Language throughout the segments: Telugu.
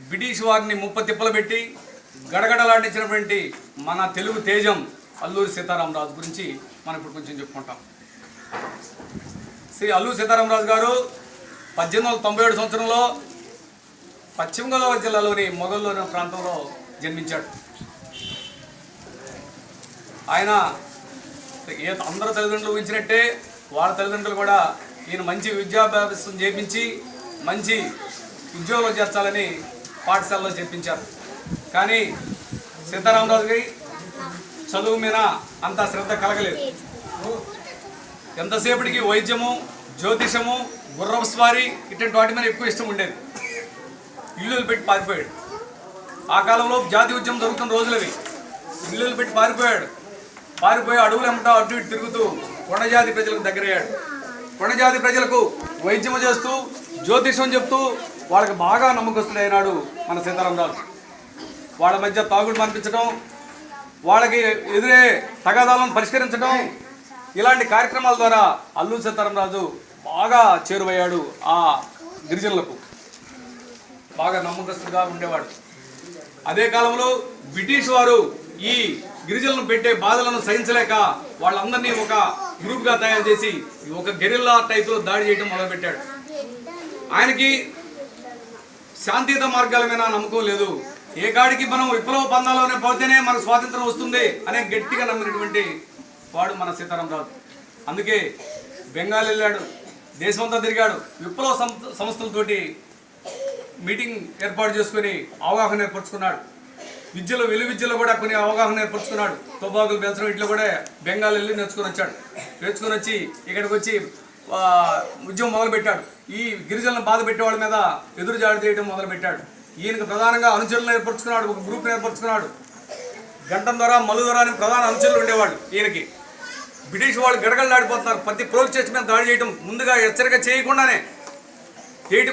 బ్రిటిష్ వారిని ముప్పతిప్పలు పెట్టి గడగడలాడించినటువంటి మన తెలుగు తేజం అల్లూరి సీతారామరాజు గురించి మనం ఇప్పుడు కొంచెం చెప్పుకుంటాం. శ్రీ అల్లూరి సీతారామరాజు గారు 1897 సంవత్సరంలో పశ్చిమ గోదావరి జిల్లాలోని మొగల్లోని ప్రాంతంలో జన్మించాడు. ఆయన అందరూ తల్లిదండ్రులు ఊహించినట్టే వాళ్ళ తల్లిదండ్రులు కూడా ఈయన మంచి విద్యాభ్యాసం చేయించి మంచి ఉద్యోగంలో చేర్చాలని పాఠశాలలో చెప్పించారు. కానీ సీతారామరాజుకి చదువు మీద అంత శ్రద్ధ కలగలేదు. ఎంతసేపటికి వైద్యము, జ్యోతిషము, గుర్రపు స్వారీ ఇటువంటి వాటి మీద ఎక్కువ ఇష్టం ఉండేది. ఇల్లులు పెట్టి పారిపోయాడు. ఆ కాలంలో జాతీయ ఉద్యమం జరుగుతున్న రోజులవి. ఇల్లులు పెట్టి పారిపోయి అడవులు ఎమ్మటా అటు ఇటు తిరుగుతూ కొండజాతి ప్రజలకు దగ్గరయ్యాడు. కొండజాతి ప్రజలకు వైద్యము చేస్తూ జ్యోతిషం చెప్తూ వాళ్ళకి బాగా నమ్మకస్తుడైనాడు మన సీతారామరాజు. వాళ్ళ మధ్య తాగుడు పంపించడం, వాళ్ళకి ఎదురే తగాదాలను పరిష్కరించడం, ఇలాంటి కార్యక్రమాల ద్వారా అల్లూరి సీతారామరాజు బాగా చేరువయ్యాడు. ఆ గిరిజనులకు బాగా నమ్మకస్తుగా ఉండేవాడు. అదే కాలంలో బ్రిటిష్ వారు ఈ గిరిజనులను పెట్టే బాధలను సహించలేక వాళ్ళందరినీ ఒక గ్రూప్గా తయారు చేసి ఒక గెరిల్లా టైప్లో దాడి చేయడం మొదలుపెట్టాడు. ఆయనకి శాంతియుత మార్గాల మీద నమ్మకం లేదు. ఏ కాడికి మనం విప్లవ పందాలోనే పోతేనే మనకు స్వాతంత్రం వస్తుంది అనే గట్టిగా నమ్మినటువంటి వాడు మన సీతారామరాజు. అందుకే బెంగాల్ వెళ్ళాడు, దేశమంతా తిరిగాడు, విప్లవ సంస్థలతోటి మీటింగ్ ఏర్పాటు చేసుకుని అవగాహన ఏర్పరచుకున్నాడు. విద్యలో విలువిద్యలో కూడా కొన్ని అవగాహన ఏర్పరచుకున్నాడు. తుపాకులు పెంచడం ఇట్లా కూడా బెంగాల్ వెళ్ళి నేర్చుకొని వచ్చి ఇక్కడికి వచ్చి ఉద్యమం మొదలుపెట్టాడు. ఈ గిరిజనులను బాధ పెట్టేవాళ్ళ మీద ఎదురు జాడి చేయడం మొదలుపెట్టాడు. ఈయనకు ప్రధానంగా అనుచరులను ఏర్పరచుకున్నాడు, ఒక గ్రూప్ని ఏర్పరచుకున్నాడు. గంటం ద్వారా మల్లు ద్వారా ప్రధాన అనుచరులు ఉండేవాళ్ళు. ఈయనకి బ్రిటిష్ వాళ్ళు గడగడలాడిపోతున్నారు. ప్రతి పోలీస్ స్టేషన్ మీద దాడి చేయడం, ముందుగా హెచ్చరిక చేయకుండానే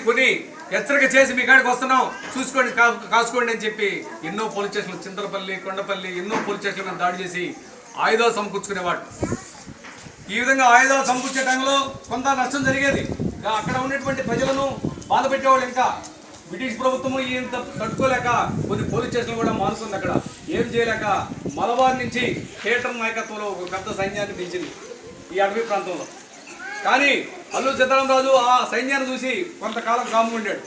కొని హెచ్చరిక చేసి మీ కాడికి వస్తున్నాం చూసుకోండి, కాసుకోండి అని చెప్పి ఎన్నో పోలీస్ స్టేషన్లు, చింతలపల్లి, కొండపల్లి, ఎన్నో పోలీస్ స్టేషన్ల మీద దాడి చేసి ఆయుధాలు సమకూర్చుకునేవాడు. ఈ విధంగా ఆయుధాలు సమకూర్చే టైంలో కొంత నష్టం జరిగేది. అక్కడ ఉన్నటువంటి ప్రజలను బాధ పెట్టేవాళ్ళు. ఇంకా బ్రిటిష్ ప్రభుత్వము ఈయన తట్టుకోలేక కొన్ని పోలీస్ స్టేషన్లు కూడా మారుతుంది. అక్కడ ఏం చేయలేక మలబార్ నుంచి థియేటర్ నాయకత్వంలో ఒక పెద్ద సైన్యాన్ని పెంచింది ఈ అడవి ప్రాంతంలో. కానీ అల్లూరి సీతారామరాజు ఆ సైన్యాన్ని చూసి కొంతకాలం కాము ఉండాడు.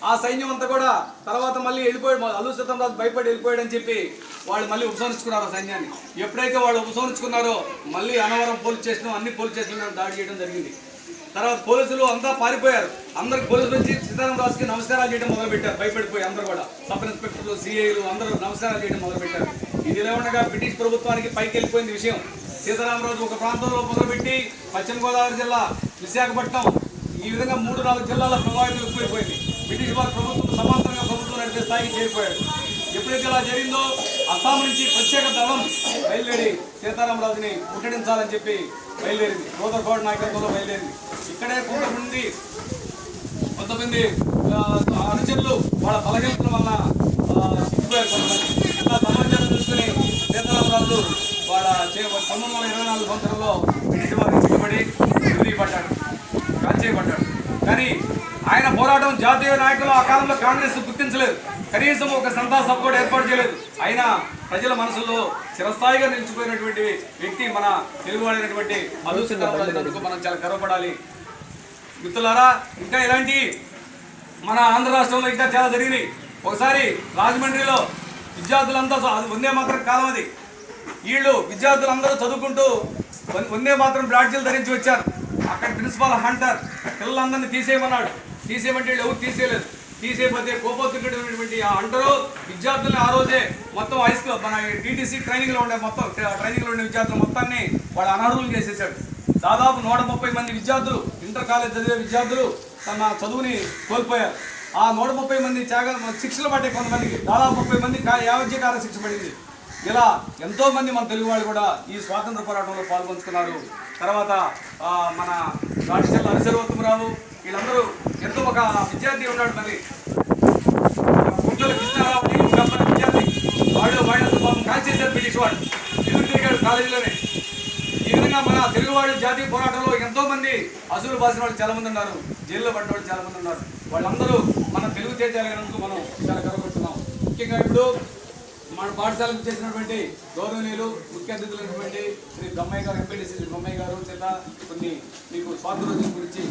ఆ సైన్యం అంతా కూడా తర్వాత మళ్ళీ వెళ్ళిపోయాడు. అల్లూరి సీతారామరాజు భయపడి వెళ్ళిపోయాడని చెప్పి వాళ్ళు మళ్ళీ ఉపసంహరించుకున్నారు ఆ సైన్యాన్ని. ఎప్పుడైతే వాళ్ళు ఉపసంహరించుకున్నారో మళ్ళీ అనవరం పోలీస్ స్టేషన్, అన్ని పోలీస్ స్టేషన్ల మీద దాడి చేయడం జరిగింది. తర్వాత పోలీసులు అంతా పారిపోయారు. అందరికి పోలీసులు వచ్చి సీతారామరాజుకి నమస్కారాలు చేయడం మొదలుపెట్టారు. భయపడిపోయి అందరూ కూడా సబ్ ఇన్స్పెక్టర్లు, సిఐలు అందరూ నమస్కారాలు చేయడం మొదలుపెట్టారు. ఇది లేకుండా బ్రిటిష్ ప్రభుత్వానికి పైకి వెళ్ళిపోయింది విషయం. సీతారామరాజు ఒక ప్రాంతంలో మొదలుపెట్టి పశ్చిమ గోదావరి జిల్లా, విశాఖపట్నం, ఈ విధంగా 3-4 జిల్లాల ప్రభావితం ఎక్కువైపోయింది. బ్రిటిష్ వారి ప్రభుత్వం సమాంతరంగా ప్రభుత్వం నడిపే స్థాయికి చేరిపోయాడు. ఎప్పుడైతే ఇలా జరిగిందో అస్సాం నుంచి ప్రత్యేక దళం బయలుదేరి సీతారామరాజుని ముట్టడించాలని చెప్పి బయలుదేరింది. రోదర్ఫోర్డ్ నాయకత్వంలో బయలుదేరింది. ఇక్కడే కొంతమంది అనుచరులు వాళ్ళ బలహీనతల వల్ల సిగ్గిపోయారు. కొంతమంది ఇలా సమాచారం చూసుకుని సీతారామరాజు వాళ్ళ 1924 సంవత్సరంలో బ్రిటిష్ వారికి చిక్కబడి కాల్చేయబడ్డాడు. కానీ ఆయన పోరాటం జాతీయ నాయకులు ఆ కాలంలో కాంగ్రెస్ గుర్తించలేదు. కనీసం ఒక సంతా సభ కూడా ఏర్పాటు చేయలేదు. అయినా ప్రజల మనసుల్లో చిరస్థాయిగా నిలిచిపోయినటువంటి వ్యక్తి మన తెలుగువాడైనటువంటి అల్లూరి సీతారామరాజు. మనం చాలా గర్వపడాలి. మిత్రులారా, ఇంకా ఇలాంటి మన ఆంధ్ర రాష్ట్రంలో ఇంకా చాలా జరిగినాయి. ఒకసారి రాజమండ్రిలో విద్యార్థులంతా వందే మాత్రం కాలం అది, వీళ్ళు విద్యార్థులందరూ చదువుకుంటూ వందే మాత్రం బ్లాడ్జీలు ధరించి వచ్చారు. అక్కడ ప్రిన్సిపాల్ హంటర్ పిల్లలందరినీ తీసేయమన్నాడు. తీసేయమంటే వీళ్ళు ఎవరు తీసేయలేదు. తీసేయకపోతే కోపోతున్నటువంటి ఆ హంటరు విద్యార్థుల్ని ఆ రోజే మొత్తం హై స్కూల్ మన టీటీసీ ట్రైనింగ్లో ఉండే విద్యార్థులు మొత్తాన్ని వాళ్ళు అనర్హులు చేసేసాడు. దాదాపు 130 మంది విద్యార్థులు, ఇంటర్ కాలేజ్ చదివే విద్యార్థులు తమ చదువుని కోల్పోయారు. ఆ 130 మంది శిక్షలు పడ్డాయి. కొంతమందికి దాదాపు 30 మంది యావజ్యకాల శిక్ష పడింది. ఇలా ఎంతోమంది మన తెలుగు వాళ్ళు కూడా ఈ స్వాతంత్ర పోరాటంలో పాల్గొంచుకున్నారు. తర్వాత మన రాడిచల్ల హరిశర్వోత్తమరావు, వీళ్ళందరూ ఎంతో ఒక విద్యార్థి ఉన్నాడు. మరి గుంటూరు కృష్ణారావు విద్యార్థి, వాడు పాపం కాల్చేశారు బ్రిటిష్ వాడు, ఎదురు తిరిగాడు కాలేజీలోనే. ఈ విధంగా మన తెలుగువాడి జాతీయ పోరాటంలో ఎంతో మంది అసూలు బాసిన వాళ్ళు చాలా మంది ఉన్నారు, జైల్లో పడ్డ వాళ్ళు చాలా మంది ఉన్నారు. వాళ్ళందరూ మన తెలుగు తేజాలైనందుకు మనం చాలా గర్వపడుతున్నాం. ముఖ్యంగా ఇప్పుడు మన పాఠశాలకు చేసినటువంటి గౌరవనీయులు ముఖ్య అతిథులైనటువంటి శ్రీ బ్రహ్మయ్య గారు, ఎంపీడీసీ శ్రీ బ్రహ్మయ్య గారు చేత కొన్ని మీకు స్వాతంత్ర రోజుల గురించి